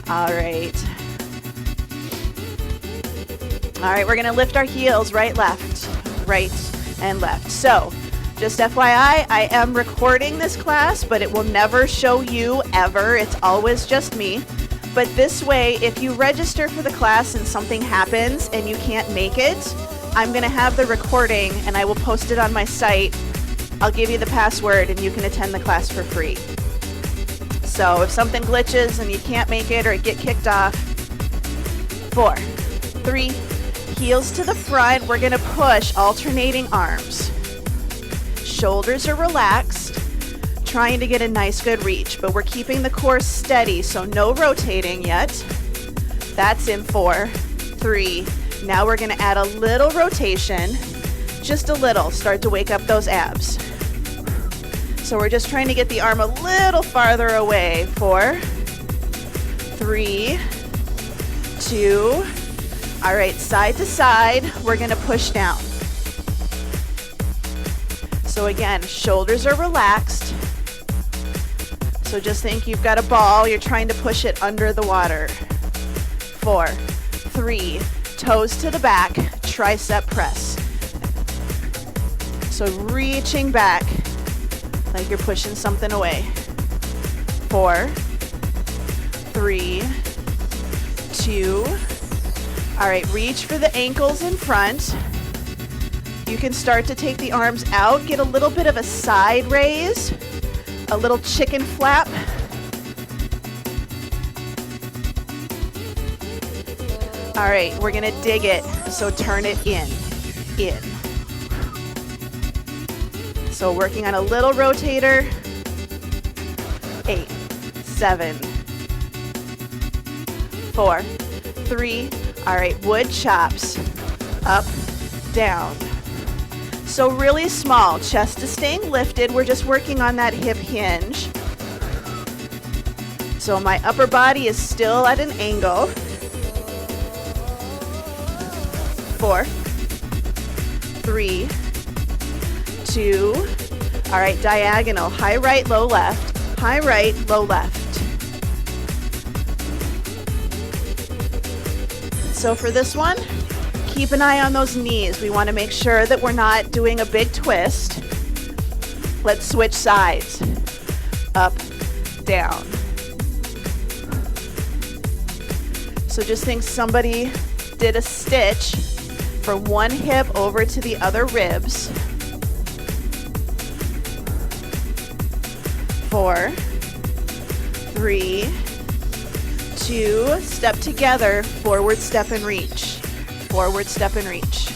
All right. All right, we're gonna lift our heels, right, and left. So, just FYI, I am recording this class, but it will never show you ever. It's always just me. But this way, if you register for the class and something happens and you can't make it, I'm gonna have the recording and I will post it on my site. I'll give you the password and you can attend the class for free. So if something glitches and you can't make it or get kicked off, 4, 3, heels to the front. We're gonna push, alternating arms. Shoulders are relaxed, trying to get a nice good reach, but we're keeping the core steady, so no rotating yet. That's in 4, 3. Now we're gonna add a little rotation, just a little, start to wake up those abs. So we're just trying to get the arm a little farther away. 4, 3, 2. All right, side to side, we're gonna push down. So again, shoulders are relaxed. So just think you've got a ball, you're trying to push it under the water. 4, 3, toes to the back, tricep press. So reaching back like you're pushing something away. 4, 3, 2. All right, reach for the ankles in front. You can start to take the arms out, get a little bit of a side raise, a little chicken flap. All right, we're gonna dig it, so turn it in. So working on a little rotator. 8, 7, 4, 3. All right, wood chops, up, down. So really small, chest is staying lifted. We're just working on that hip hinge. So my upper body is still at an angle. 4, 3, 2. All right, diagonal, high right, low left, high right, low left. So for this one, keep an eye on those knees. We want to make sure that we're not doing a big twist. Let's switch sides. Up, down. So just think somebody did a stitch from one hip over to the other ribs. 4, 3, 2, step together, forward step and reach. Forward step and reach.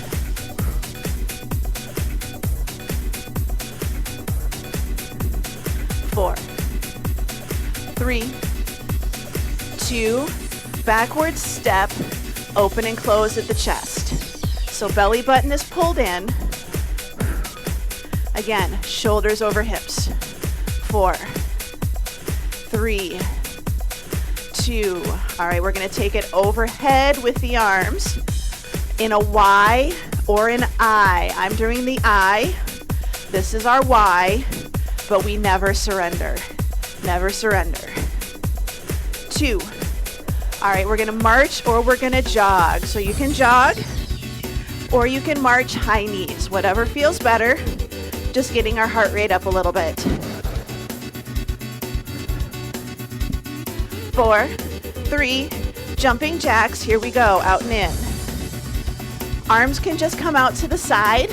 4, 3, 2, backward step, open and close at the chest. So belly button is pulled in. Again, shoulders over hips. 4, 3, 2. All right, we're gonna take it overhead with the arms in a Y or an I. I'm doing the I. This is our Y, but we never surrender. Never surrender. 2. All right, we're gonna march or we're gonna jog. So you can jog or you can march high knees, whatever feels better. Just getting our heart rate up a little bit. 4, 3, jumping jacks. Here we go, out and in. Arms can just come out to the side,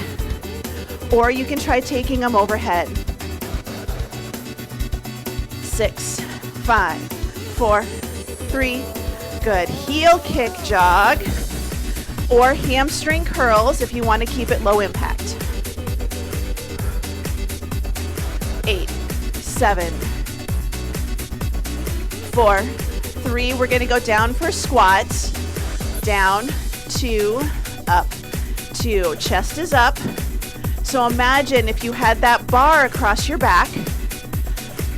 or you can try taking them overhead. 6, 5, 4, 3. Good. Heel kick jog, or hamstring curls if you want to keep it low impact. 8, 7, 4, 3. We're going to go down for squats. Down, 2, up, 2. Chest is up. So imagine if you had that bar across your back,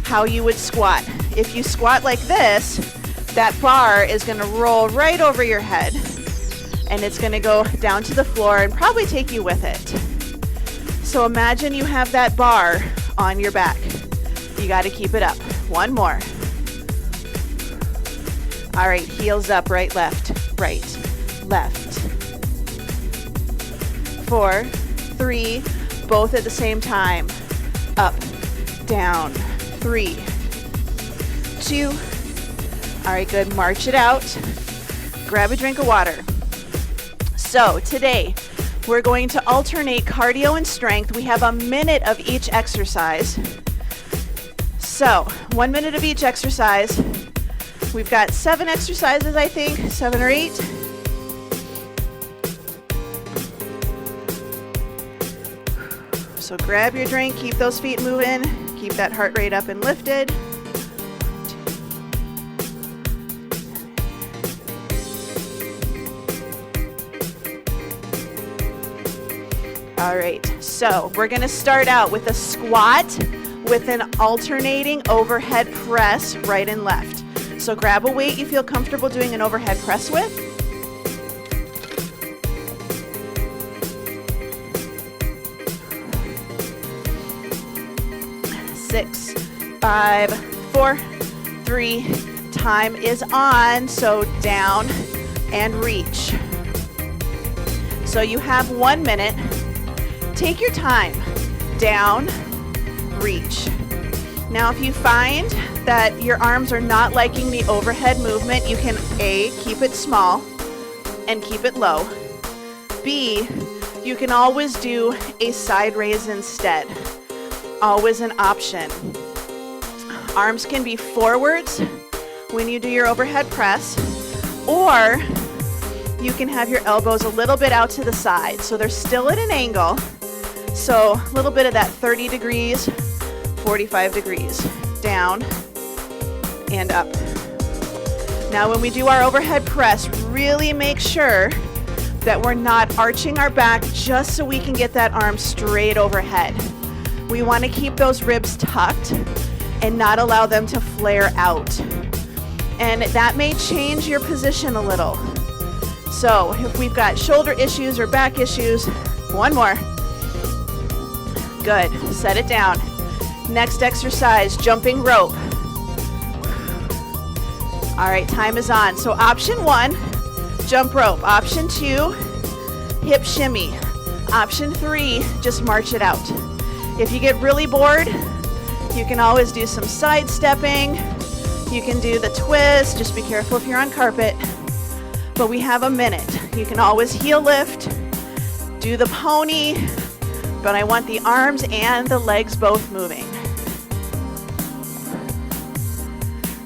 how you would squat. If you squat like this, that bar is going to roll right over your head and it's going to go down to the floor and probably take you with it. So imagine you have that bar on your back. You got to keep it up. One more. All right, heels up, right, left, left. 4, 3, both at the same time. Up, down, 3, 2. All right, good, march it out. Grab a drink of water. So today, we're going to alternate cardio and strength. We have a minute of each exercise. So 1 minute of each exercise. We've got 7 exercises, I think, 7 or 8. So grab your drink, keep those feet moving, keep that heart rate up and lifted. All right, so we're gonna start out with a squat with an alternating overhead press, right and left. So grab a weight you feel comfortable doing an overhead press with. 6, 5, 4, 3, time is on. So down and reach. So you have 1 minute. Take your time. Down, reach. Now if you find that your arms are not liking the overhead movement, you can A, keep it small and keep it low. B, you can always do a side raise instead. Always an option. Arms can be forwards when you do your overhead press, or you can have your elbows a little bit out to the side. So they're still at an angle. So a little bit of that 30 degrees, 45 degrees, down and up. Now when we do our overhead press, really make sure that we're not arching our back just so we can get that arm straight overhead. We want to keep those ribs tucked and not allow them to flare out. And that may change your position a little. So if we've got shoulder issues or back issues, 1 more. Good, set it down. Next exercise, jumping rope. All right, time is on. So option 1, jump rope. Option 2, hip shimmy. Option 3, just march it out. If you get really bored, you can always do some side stepping. You can do the twist. Just be careful if you're on carpet. But we have a minute. You can always heel lift, do the pony, but I want the arms and the legs both moving.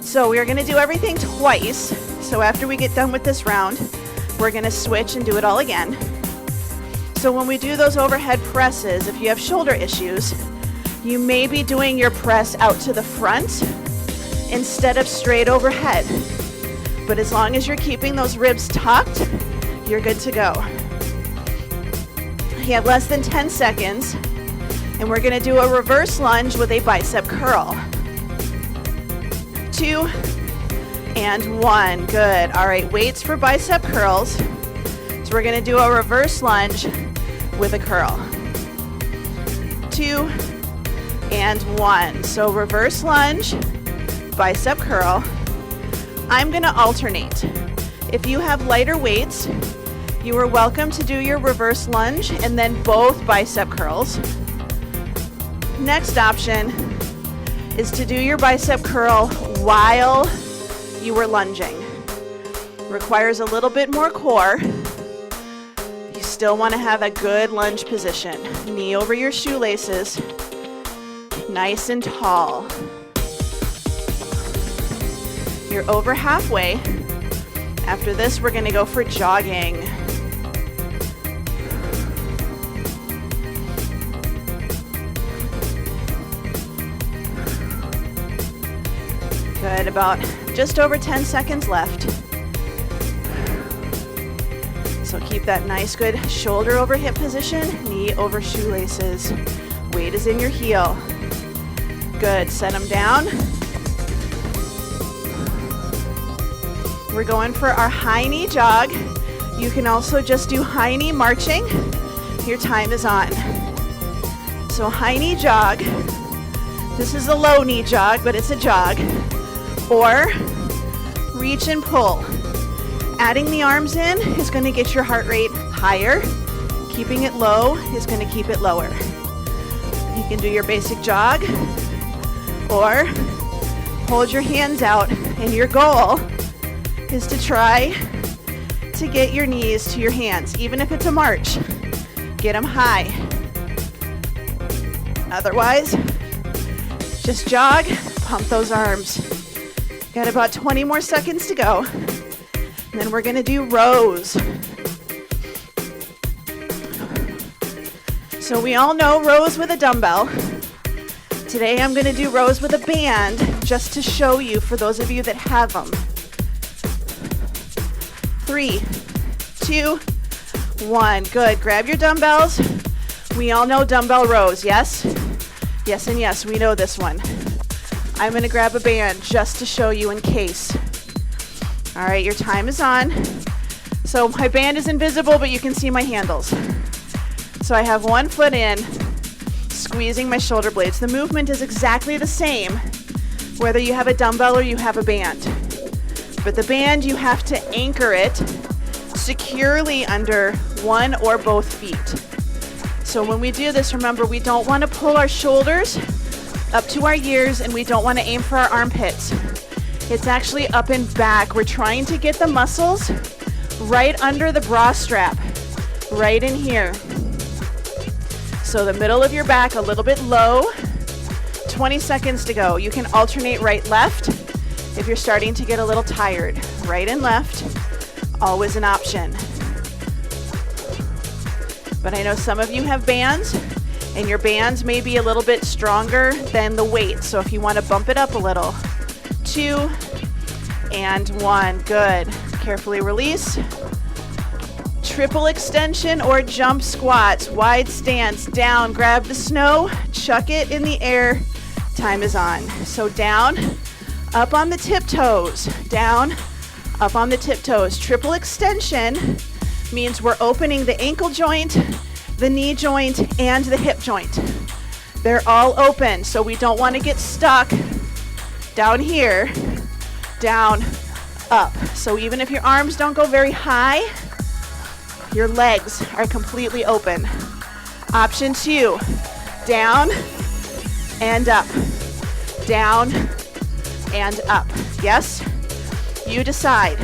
So we are going to do everything twice. So after we get done with this round, we're going to switch and do it all again. So when we do those overhead presses, if you have shoulder issues, you may be doing your press out to the front instead of straight overhead. But as long as you're keeping those ribs tucked, you're good to go. You have less than 10 seconds, and we're gonna do a reverse lunge with a bicep curl. 2 and 1, good. All right, weights for bicep curls. So we're gonna do a reverse lunge with a curl. 2 and 1. So reverse lunge, bicep curl. I'm gonna alternate. If you have lighter weights, you are welcome to do your reverse lunge and then both bicep curls. Next option is to do your bicep curl while you are lunging. Requires a little bit more core. You still want to have a good lunge position. Knee over your shoelaces, nice and tall. You're over halfway. After this, we're going to go for jogging. Good, about just over 10 seconds left. So keep that nice good shoulder over hip position, knee over shoelaces. Weight is in your heel. Good, set them down. We're going for our high knee jog. You can also just do high knee marching. Your time is on. So high knee jog. This is a low knee jog, but it's a jog. Or reach and pull. Adding the arms in is going to get your heart rate higher. Keeping it low is going to keep it lower. You can do your basic jog or hold your hands out, and your goal is to try to get your knees to your hands. Even if it's a march, get them high. Otherwise, just jog, pump those arms. Got about 20 more seconds to go. And then we're gonna do rows. So we all know rows with a dumbbell. Today I'm gonna do rows with a band just to show you for those of you that have them. 3, 2, 1. Good. Grab your dumbbells. We all know dumbbell rows, yes? Yes and yes, we know this one. I'm gonna grab a band just to show you in case. All right, your time is on. So my band is invisible, but you can see my handles. So I have one foot in, squeezing my shoulder blades. The movement is exactly the same, whether you have a dumbbell or you have a band. But the band, you have to anchor it securely under one or both feet. So when we do this, remember, we don't want to pull our shoulders up to our ears, and we don't want to aim for our armpits. It's actually up and back. We're trying to get the muscles right under the bra strap, right in here. So the middle of your back a little bit low. 20 seconds to go. You can alternate right, left if you're starting to get a little tired. Right and left, always an option. But I know some of you have bands, and your bands may be a little bit stronger than the weight. So if you want to bump it up a little. 2 and 1. Good. Carefully release. Triple extension or jump squats. Wide stance. Down. Grab the snow. Chuck it in the air. Time is on. So down. Up on the tiptoes. Down. Up on the tiptoes. Triple extension means we're opening the ankle joint, the knee joint, and the hip joint. They're all open, so we don't want to get stuck down here, down, up. So even if your arms don't go very high, your legs are completely open. Option 2, down and up, down and up. Yes? You decide.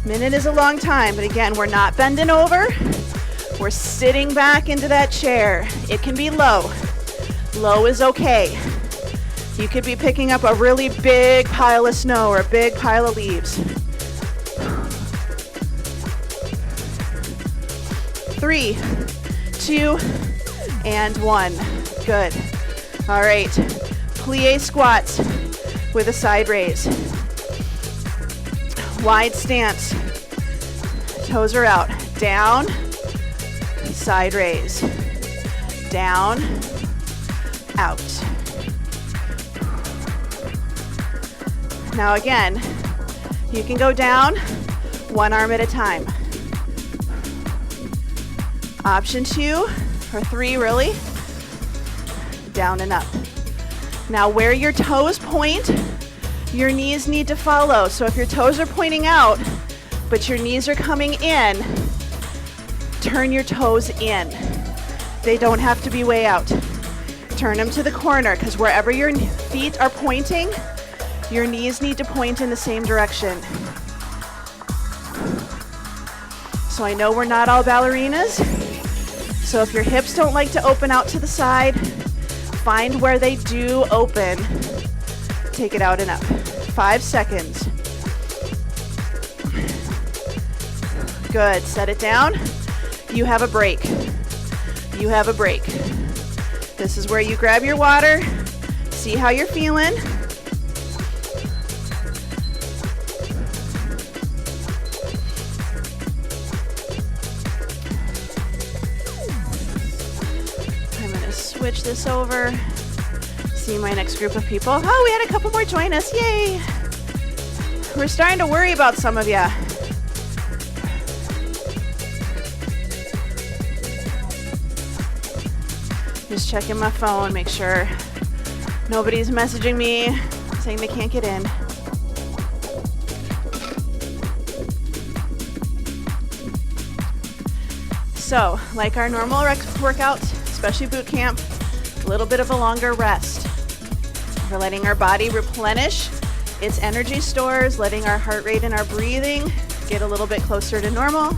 Minute is a long time, but again, we're not bending over. We're sitting back into that chair. It can be low. Low is okay. You could be picking up a really big pile of snow or a big pile of leaves. 3, 2, and 1. Good. All right. Plie squats with a side raise. Wide stance. Toes are out. Down. Side raise. Down. Out. Now again, you can go down one arm at a time. Option 2 or 3 really. Down and up. Now where your toes point, your knees need to follow. So if your toes are pointing out, but your knees are coming in, turn your toes in. They don't have to be way out. Turn them to the corner, because wherever your feet are pointing, your knees need to point in the same direction. So I know we're not all ballerinas. So if your hips don't like to open out to the side, find where they do open. Take it out and up. 5 seconds. Good. Set it down. You have a break. You have a break. This is where you grab your water, see how you're feeling. I'm going to switch this over. See my next group of people. Oh, we had a couple more join us. Yay. We're starting to worry about some of you. Just checking my phone, make sure nobody's messaging me saying they can't get in. So, like our normal workouts, especially boot camp, a little bit of a longer rest. We're letting our body replenish its energy stores, letting our heart rate and our breathing get a little bit closer to normal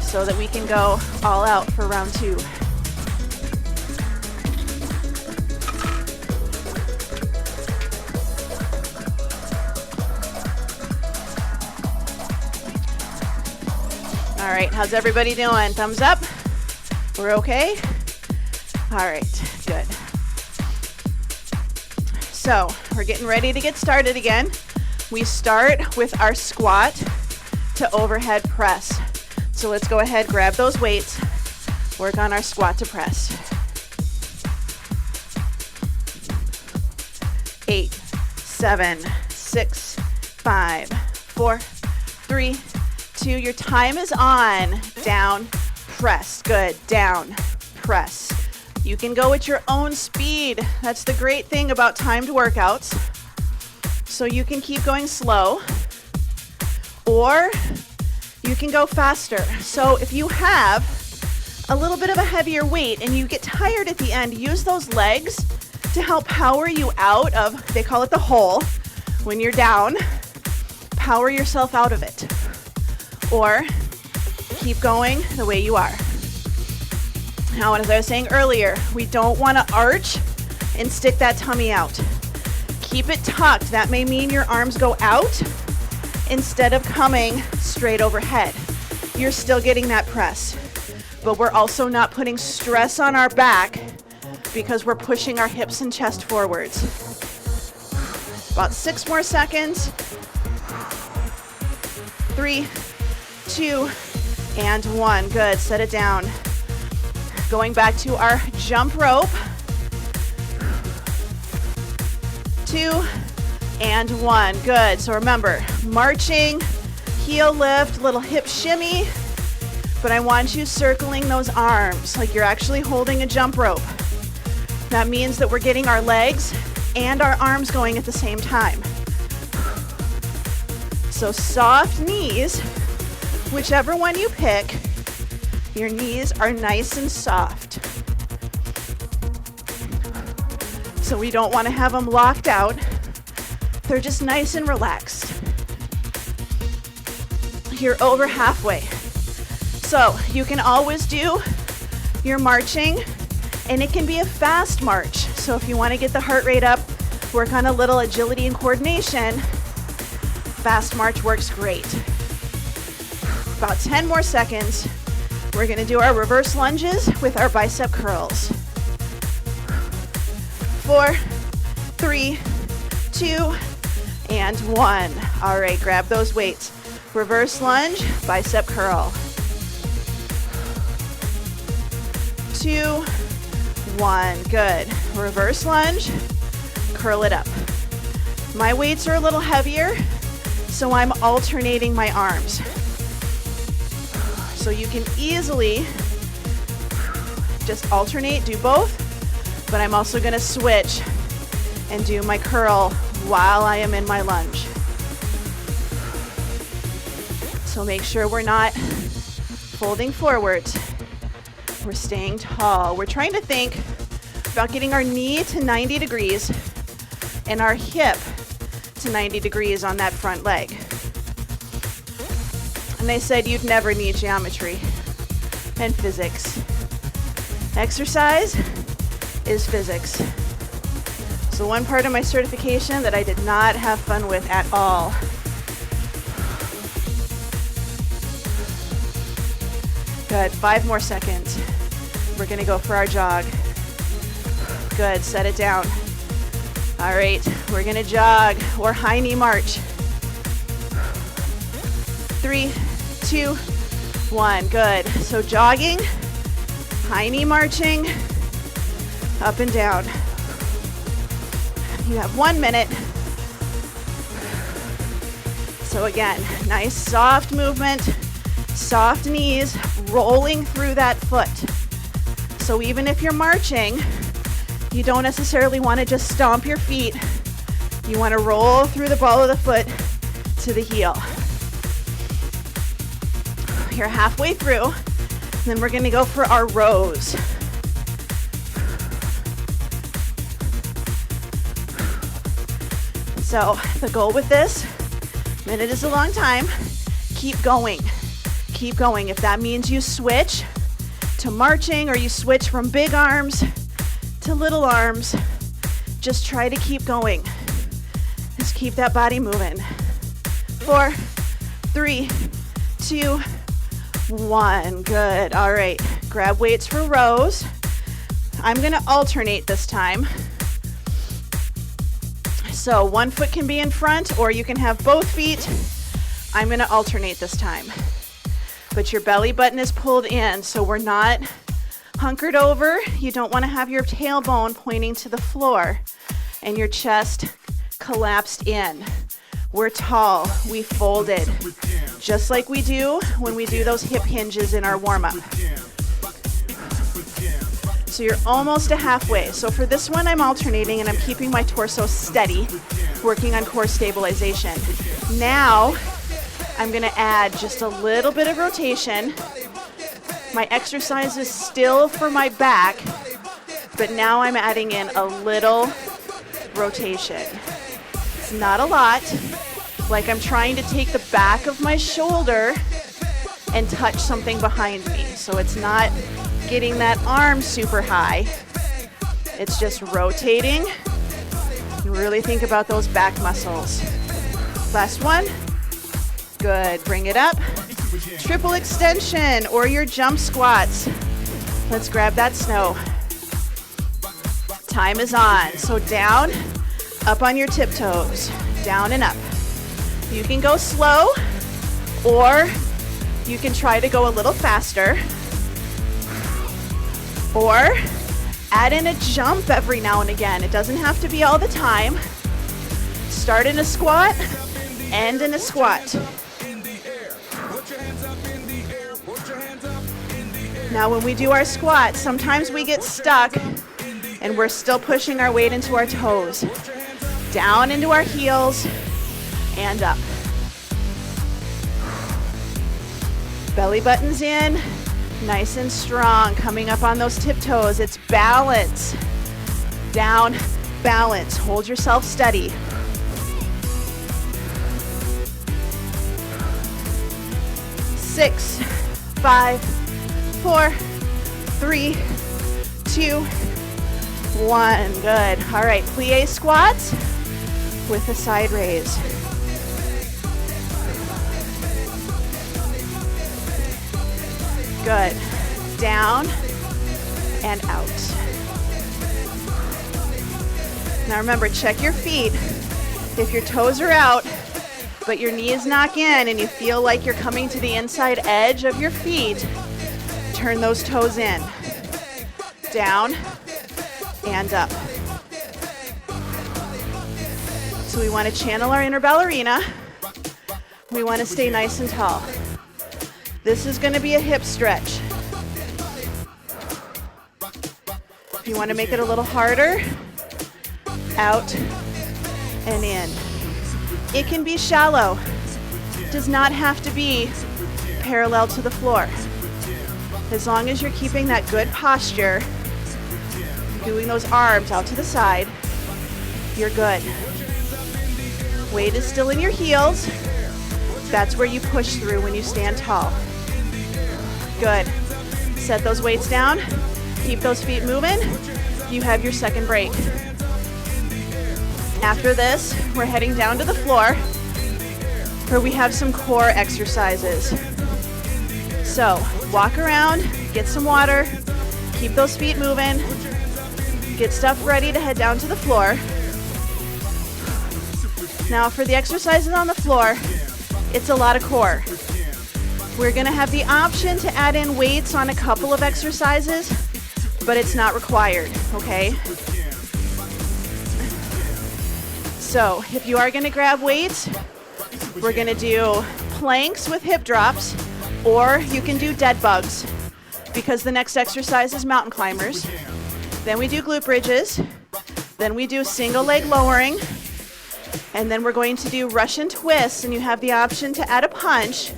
so that we can go all out for round 2. All right, how's everybody doing? Thumbs up? We're okay? All right, good. So we're getting ready to get started again. We start with our squat to overhead press. So let's go ahead, grab those weights, work on our squat to press. 8, 7, 6, 5, 4, 3, 2. Your time is on. Down, press. Good. Down, press. You can go at your own speed. That's the great thing about timed workouts. So you can keep going slow, or you can go faster. So if you have a little bit of a heavier weight and you get tired at the end, use those legs to help power you out of, they call it the hole, when you're down. Power yourself out of it. Or keep going the way you are. Now, as I was saying earlier, we don't want to arch and stick that tummy out. Keep it tucked. That may mean your arms go out instead of coming straight overhead. You're still getting that press, but we're also not putting stress on our back because we're pushing our hips and chest forwards. About 6 more seconds. 3, 2, and 1. Good. Set it down. Going back to our jump rope. 2 and 1. Good. So remember, marching, heel lift, little hip shimmy, but I want you circling those arms like you're actually holding a jump rope. That means that we're getting our legs and our arms going at the same time. So soft knees, whichever one you pick, your knees are nice and soft. So we don't want to have them locked out. They're just nice and relaxed. You're over halfway. So you can always do your marching, and it can be a fast march. So if you want to get the heart rate up, work on a little agility and coordination, fast march works great. About 10 more seconds. We're going to do our reverse lunges with our bicep curls. 4, 3, 2, and 1. All right, grab those weights. Reverse lunge, bicep curl. 2, 1. Good. Reverse lunge, curl it up. My weights are a little heavier, so I'm alternating my arms. So you can easily just alternate, do both, but I'm also going to switch and do my curl while I am in my lunge. So make sure we're not folding forwards. We're staying tall. We're trying to think about getting our knee to 90 degrees and our hip to 90 degrees on that front leg. And they said you'd never need geometry and physics. Exercise is physics. So one part of my certification that I did not have fun with at all. Good, 5 more seconds. We're gonna go for our jog. Good, set it down. All right, we're gonna jog or high knee march. 3, 2, 1, good. So jogging, high knee marching, up and down. You have 1 minute. So again, nice soft movement, soft knees, rolling through that foot. So even if you're marching, You don't necessarily want to just stomp your feet. You want to roll through the ball of the foot to the heel. You're halfway through. Then we're going to go for our rows. So the goal with this, minute is a long time, keep going. Keep going. If that means you switch to marching or you switch from big arms to little arms, just try to keep going. Just keep that body moving. 4, 3, 2, 1. Good. All right. Grab weights for rows. I'm going to alternate this time. So one foot can be in front or you can have both feet. I'm going to alternate this time. But your belly button is pulled in, so we're not hunkered over. You don't want to have your tailbone pointing to the floor and your chest collapsed in. We're tall, we folded, just like we do when we do those hip hinges in our warm-up. So you're almost to halfway. So for this one, I'm alternating and I'm keeping my torso steady, working on core stabilization. Now, I'm gonna add just a little bit of rotation. My exercise is still for my back, but now I'm adding in a little rotation. It's not a lot, like I'm trying to take the back of my shoulder and touch something behind me. So it's not getting that arm super high. It's just rotating. You really think about those back muscles. Last one. Good. Bring it up. Triple extension or your jump squats. Let's grab that snow. Time is on. So down, up on your tiptoes, down and up. You can go slow or you can try to go a little faster. Or add in a jump every now and again. It doesn't have to be all the time. Start in a squat, end in a squat. Now when we do our squat, sometimes we get stuck and we're still pushing our weight into our toes. Down into our heels and up. Belly buttons in. Nice and strong, coming up on those tiptoes. It's balance. Down, balance. Hold yourself steady. 6, 5, 4, 3, 2, 1. Good. All right, plie squats with a side raise. Good. Down and out. Now remember, check your feet. If your toes are out, but your knees knock in and you feel like you're coming to the inside edge of your feet, turn those toes in. Down and up. So we want to channel our inner ballerina. We want to stay nice and tall. This is going to be a hip stretch. If you want to make it a little harder, out and in. It can be shallow. It does not have to be parallel to the floor. As long as you're keeping that good posture, doing those arms out to the side, you're good. Weight is still in your heels. That's where you push through when you stand tall. Good. Set those weights down. Keep those feet moving. You have your second break. After this, we're heading down to the floor where we have some core exercises. So walk around, get some water, keep those feet moving, get stuff ready to head down to the floor. Now for the exercises on the floor, it's a lot of core. We're gonna have the option to add in weights on a couple of exercises, but it's not required, okay? So if you are gonna grab weights, we're gonna do planks with hip drops, or you can do dead bugs, because the next exercise is mountain climbers. Then we do glute bridges. Then we do single leg lowering. And then we're going to do Russian twists, and you have the option to add a punch.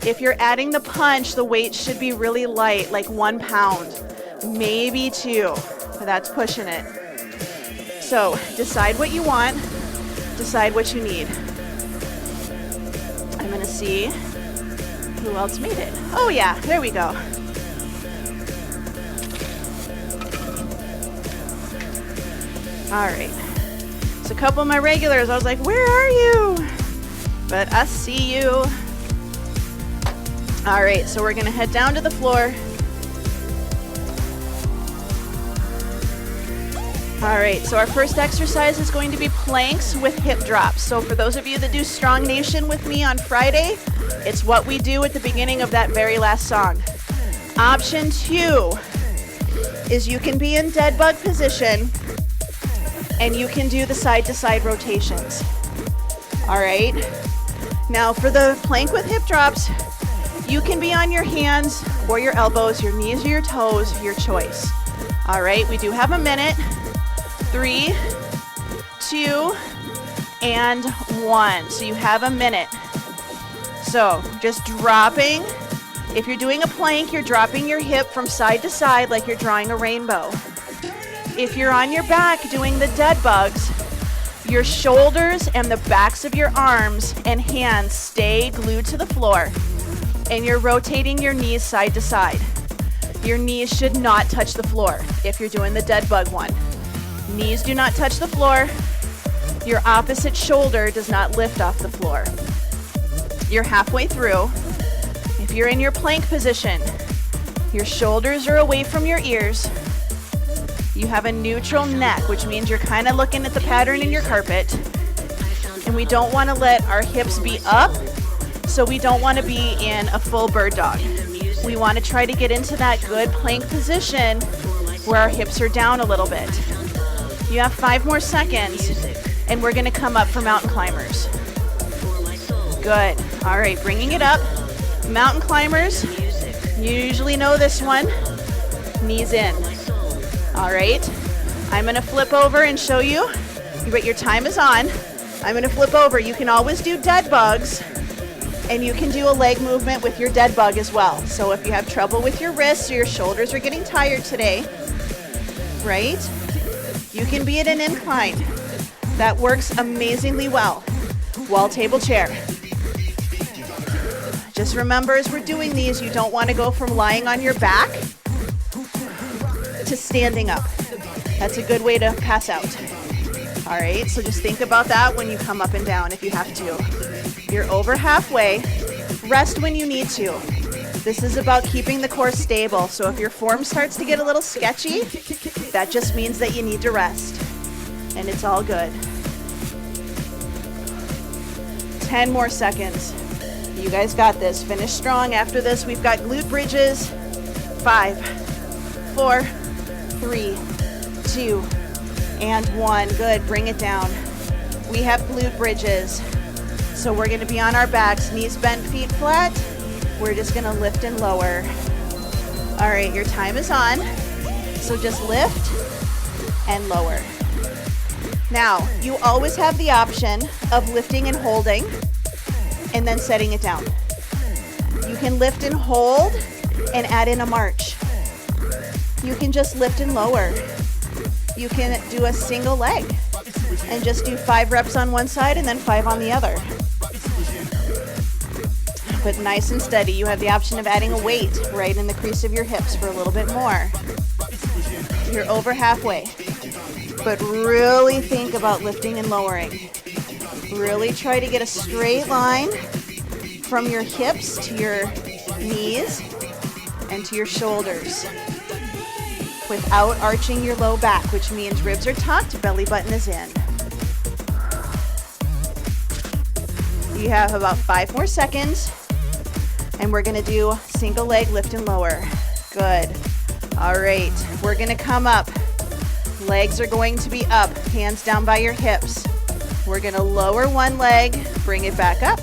If you're adding the punch, the weight should be really light, like 1 pound, maybe 2, but that's pushing it. So decide what you want, decide what you need. I'm gonna see who else made it. Oh yeah, there we go. All right, so a couple of my regulars, I was like, where are you? But I see you. All right, so we're gonna head down to the floor. All right, so our first exercise is going to be planks with hip drops. So for those of you that do Strong Nation with me on Friday, it's what we do at the beginning of that very last song. Option 2 is you can be in dead bug position and you can do the side-to-side rotations. All right, now for the plank with hip drops, you can be on your hands or your elbows, your knees or your toes, your choice. All right, we do have a minute. 3, 2, and 1. So you have a minute. So just dropping. If you're doing a plank, you're dropping your hip from side to side like you're drawing a rainbow. If you're on your back doing the dead bugs, your shoulders and the backs of your arms and hands stay glued to the floor, and you're rotating your knees side to side. Your knees should not touch the floor if you're doing the dead bug one. Knees do not touch the floor. Your opposite shoulder does not lift off the floor. You're halfway through. If you're in your plank position, your shoulders are away from your ears. You have a neutral neck, which means you're kind of looking at the pattern in your carpet. And we don't want to let our hips be up, so we don't want to be in a full bird dog. We want to try to get into that good plank position where our hips are down a little bit. You have 5 more seconds, and we're gonna come up for mountain climbers. Good. All right, bringing it up. Mountain climbers, you usually know this one. Knees in. All right, I'm gonna flip over and show you, but your time is on. I'm gonna flip over. You can always do dead bugs, and you can do a leg movement with your dead bug as well. So if you have trouble with your wrists or your shoulders are getting tired today, right? You can be at an incline. That works amazingly well. Wall table chair. Just remember, as we're doing these, you don't want to go from lying on your back to standing up. That's a good way to pass out. All right, so just think about that when you come up and down if you have to. You're over halfway. Rest when you need to. This is about keeping the core stable. So if your form starts to get a little sketchy, that just means that you need to rest. And it's all good. 10 more seconds. You guys got this. Finish strong. After this, we've got glute bridges. 5, 4, 3, 2, and 1. Good. Bring it down. We have glute bridges. So we're going to be on our backs, knees bent, feet flat. We're just going to lift and lower. All right, your time is on. So just lift and lower. Now, you always have the option of lifting and holding and then setting it down. You can lift and hold and add in a march. You can just lift and lower. You can do a single leg and just do 5 reps on one side and then 5 on the other. But nice and steady. You have the option of adding a weight right in the crease of your hips for a little bit more. You're over halfway. But really think about lifting and lowering. Really try to get a straight line from your hips to your knees and to your shoulders without arching your low back, which means ribs are tucked, belly button is in. You have about 5 more seconds, and we're gonna do single leg lift and lower. Good. All right, we're gonna come up. Legs are going to be up, hands down by your hips. We're gonna lower one leg, bring it back up,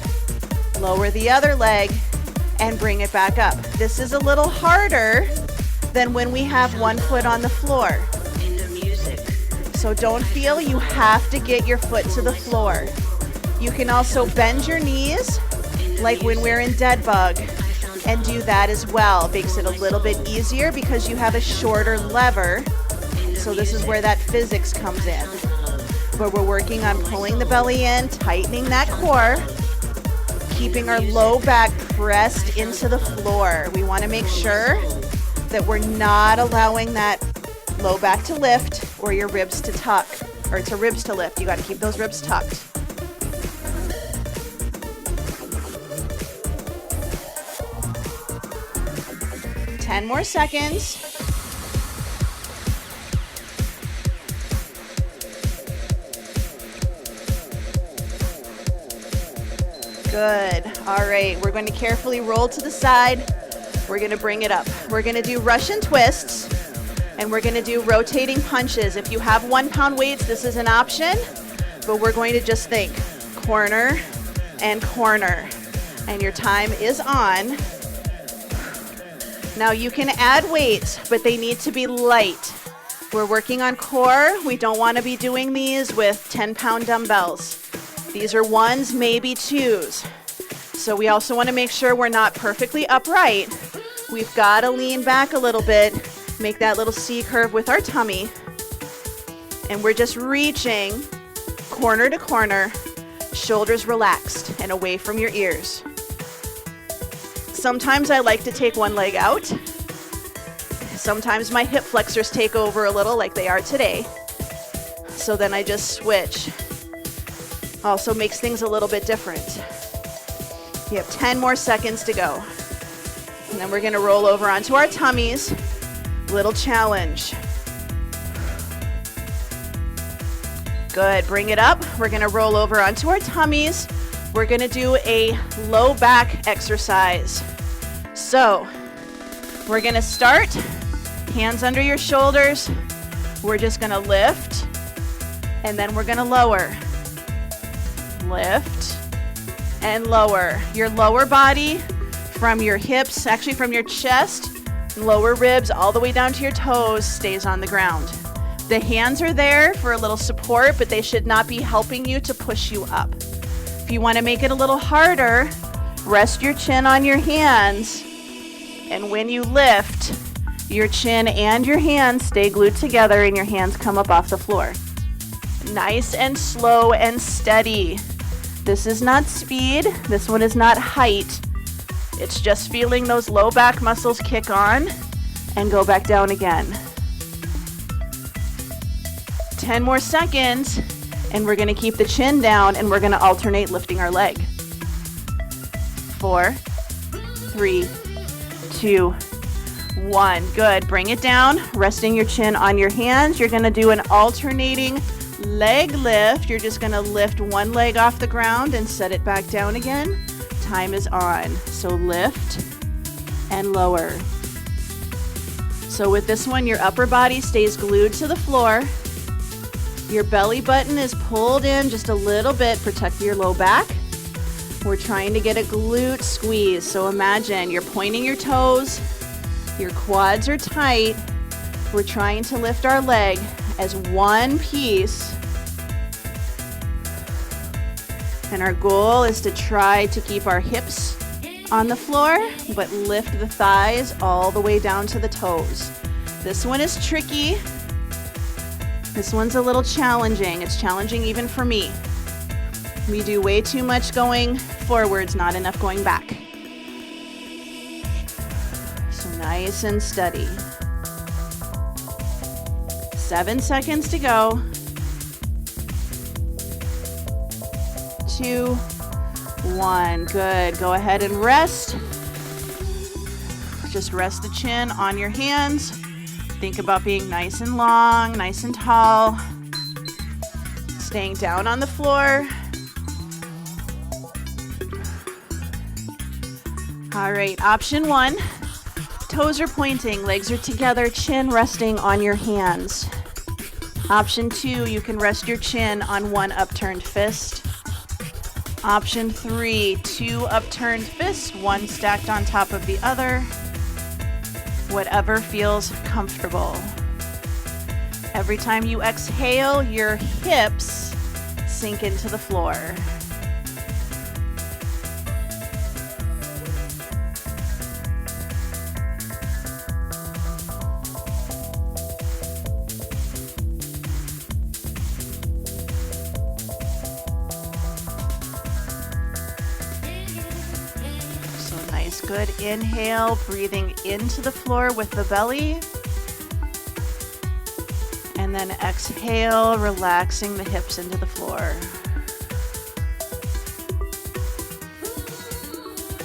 lower the other leg, and bring it back up. This is a little harder than when we have one foot on the floor. So don't feel you have to get your foot to the floor. You can also bend your knees like when we're in dead bug and do that as well. Makes it a little bit easier because you have a shorter lever. So this is where that physics comes in. But we're working on pulling the belly in, tightening that core, keeping our low back pressed into the floor. We want to make sure that we're not allowing that low back to lift or your ribs to tuck, or to ribs to lift. You got to keep those ribs tucked. Ten more seconds. Good. All right, we're going to carefully roll to the side. We're going to bring it up. We're going to do Russian twists, and we're going to do rotating punches. If you have 1 pound weights, this is an option, but we're going to just think corner and corner, and your time is on. Now you can add weights, but they need to be light. We're working on core. We don't want to be doing these with 10-pound dumbbells. These are 1s, maybe 2s. So we also want to make sure we're not perfectly upright. We've got to lean back a little bit, make that little C curve with our tummy. And we're just reaching corner to corner, shoulders relaxed and away from your ears. Sometimes I like to take one leg out. Sometimes my hip flexors take over a little like they are today. So then I just switch. Also makes things a little bit different. You have 10 more seconds to go. And then we're going to roll over onto our tummies. Little challenge. Good. Bring it up. We're going to roll over onto our tummies. We're going to do a low back exercise. So we're going to start. Hands under your shoulders. We're just going to lift. And then we're going to lower. Lift and lower. Your lower body from your hips, actually from your chest, lower ribs, all the way down to your toes stays on the ground. The hands are there for a little support, but they should not be helping you to push you up. If you want to make it a little harder, rest your chin on your hands, and when you lift, your chin and your hands stay glued together and your hands come up off the floor. Nice and slow and steady. This is not speed. This one is not height. It's just feeling those low back muscles kick on and go back down again. 10 more seconds, and we're going to keep the chin down, and we're going to alternate lifting our leg. 4, 3, 2, 1. Good. Bring it down, resting your chin on your hands. You're going to do an alternating leg lift. You're just going to lift one leg off the ground and set it back down again. Time is on. So lift and lower. So with this one, your upper body stays glued to the floor. Your belly button is pulled in just a little bit, protect your low back. We're trying to get a glute squeeze. So imagine you're pointing your toes, your quads are tight. We're trying to lift our leg as one piece, and our goal is to try to keep our hips on the floor but lift the thighs all the way down to the toes. This one is tricky. This one's a little challenging. It's challenging even for me. We do way too much going forwards, not enough going back. So nice and steady. 7 seconds to go. 2, 1. Good. Go ahead and rest. Just rest the chin on your hands. Think about being nice and long, nice and tall. Staying down on the floor. All right, option 1. Toes are pointing, legs are together, chin resting on your hands. Option 2, you can rest your chin on one upturned fist. Option 3, 2 upturned fists, one stacked on top of the other. Whatever feels comfortable. Every time you exhale, your hips sink into the floor. So nice, good inhale, breathing into the floor with the belly. And then exhale, relaxing the hips into the floor.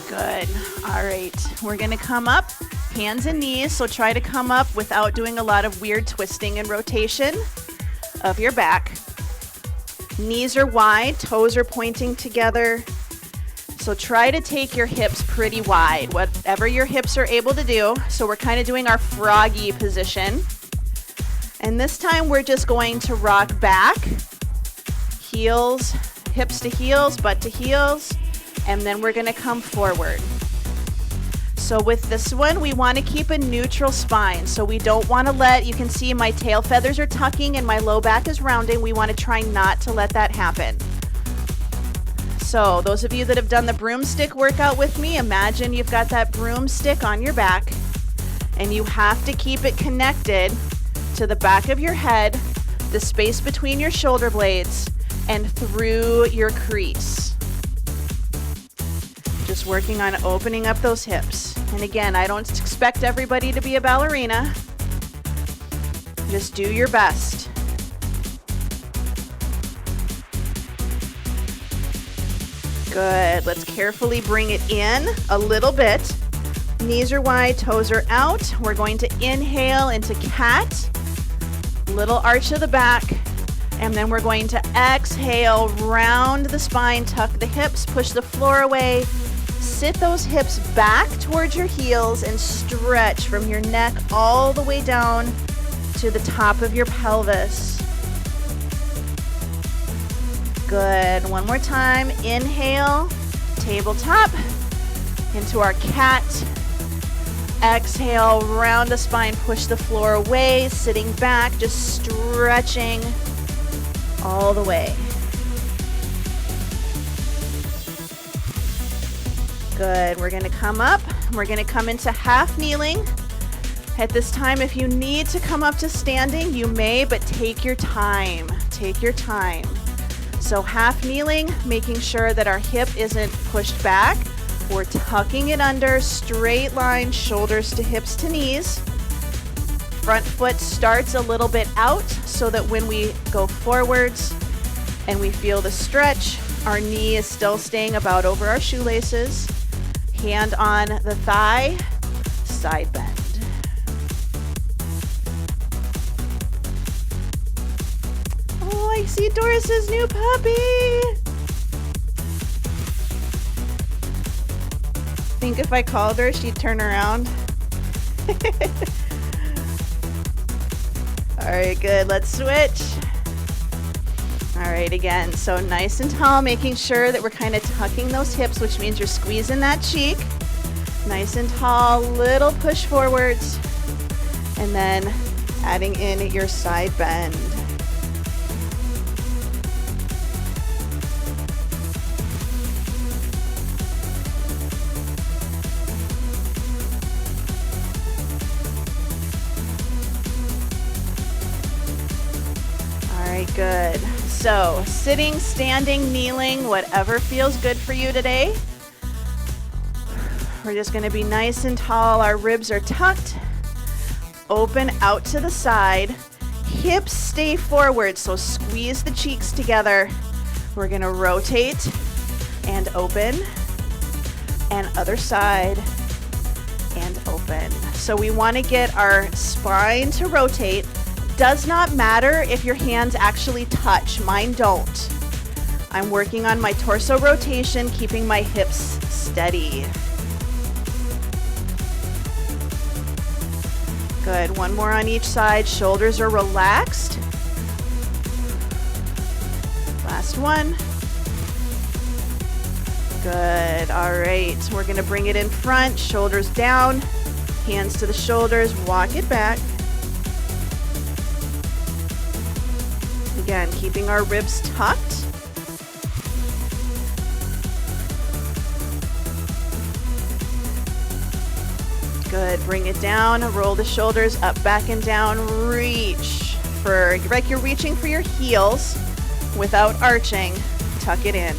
Good. All right, we're gonna come up, hands and knees. So try to come up without doing a lot of weird twisting and rotation of your back. Knees are wide, toes are pointing together. So try to take your hips pretty wide, whatever your hips are able to do. So we're kind of doing our froggy position. And this time we're just going to rock back, heels, hips to heels, butt to heels, and then we're gonna come forward. So with this one, we wanna keep a neutral spine. So we don't wanna let, you can see my tail feathers are tucking and my low back is rounding. We wanna try not to let that happen. So those of you that have done the broomstick workout with me, imagine you've got that broomstick on your back and you have to keep it connected to the back of your head, the space between your shoulder blades, and through your crease. Just working on opening up those hips. And again, I don't expect everybody to be a ballerina. Just do your best. Good. Let's carefully bring it in a little bit. Knees are wide, toes are out. We're going to inhale into cat. Little arch of the back, and then we're going to exhale, round the spine, tuck the hips, push the floor away, sit those hips back towards your heels and stretch from your neck all the way down to the top of your pelvis. Good, one more time, inhale, tabletop, into our cat. Exhale, round the spine, push the floor away, sitting back, just stretching all the way. Good, we're gonna come up, we're gonna come into half kneeling. At this time, if you need to come up to standing, you may, but take your time, take your time. So half kneeling, making sure that our hip isn't pushed back. We're tucking it under, straight line, shoulders to hips to knees. Front foot starts a little bit out so that when we go forwards and we feel the stretch, our knee is still staying about over our shoelaces. Hand on the thigh, side bend. Oh, I see Doris's new puppy. Think if I called her, she'd turn around. All right, good. Let's switch. All right, again. So nice and tall, making sure that we're kind of tucking those hips, which means you're squeezing that cheek. Nice and tall, little push forwards, and then adding in your side bend. Good. So sitting, standing, kneeling, whatever feels good for you today. We're just going to be nice and tall. Our ribs are tucked. Open out to the side. Hips stay forward, so squeeze the cheeks together. We're going to rotate and open. And other side and open. So we want to get our spine to rotate. Does not matter if your hands actually touch. Mine don't. I'm working on my torso rotation, keeping my hips steady. Good. One more on each side. Shoulders are relaxed. Last one. Good. All right. We're going to bring it in front, shoulders down, hands to the shoulders, walk it back. Again, keeping our ribs tucked. Good, bring it down, roll the shoulders up, back and down, reach for, like you're reaching for your heels without arching, tuck it in.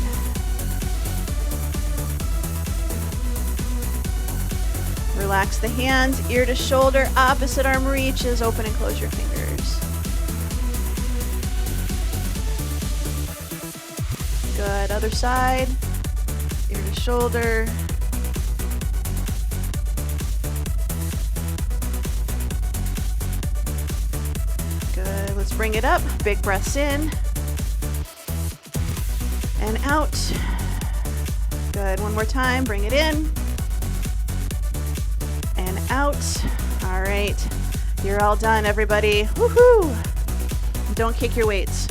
Relax the hands, ear to shoulder, opposite arm reaches, open and close your fingers. Good, other side, ear to shoulder. Good, let's bring it up, big breaths in and out. Good, one more time, bring it in and out. All right, you're all done, everybody. Woohoo! Don't kick your weights.